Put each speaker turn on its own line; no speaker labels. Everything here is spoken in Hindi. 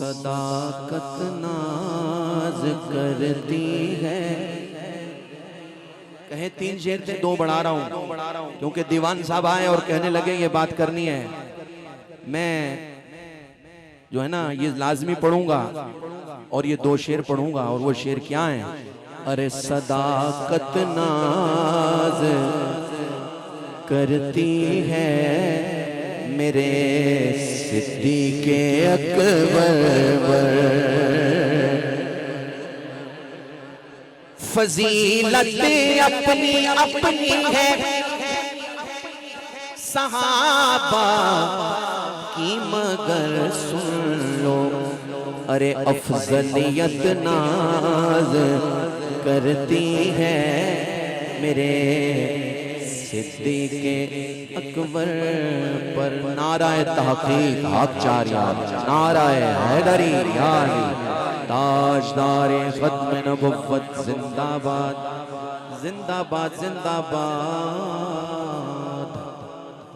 सदाकत नाज करती है। कहे 3 शेर थे, 2 बढ़ा रहा हूं क्योंकि दीवान साहब आए और कहने लगे ये बात करनी है। मैं जो है ना ये लाजमी पढ़ूंगा और ये 2 शेर पढ़ूंगा। और वो शेर क्या है? अरे सदाकत नाज करती है मेरे सिद्दीक़े अकबर। फजीलतें अपनी अपनी है सहाबा की मगर सुन लो। अरे अफजलियत नाज करती है मेरे सिद्दीक़े अकबर पर। नाराए तहक़ीक़ हक़ जारिया, नाराए हैदरी यारी, ताजदारे ख़त्म नबुव्वत जिंदाबाद जिंदाबाद जिंदाबाद।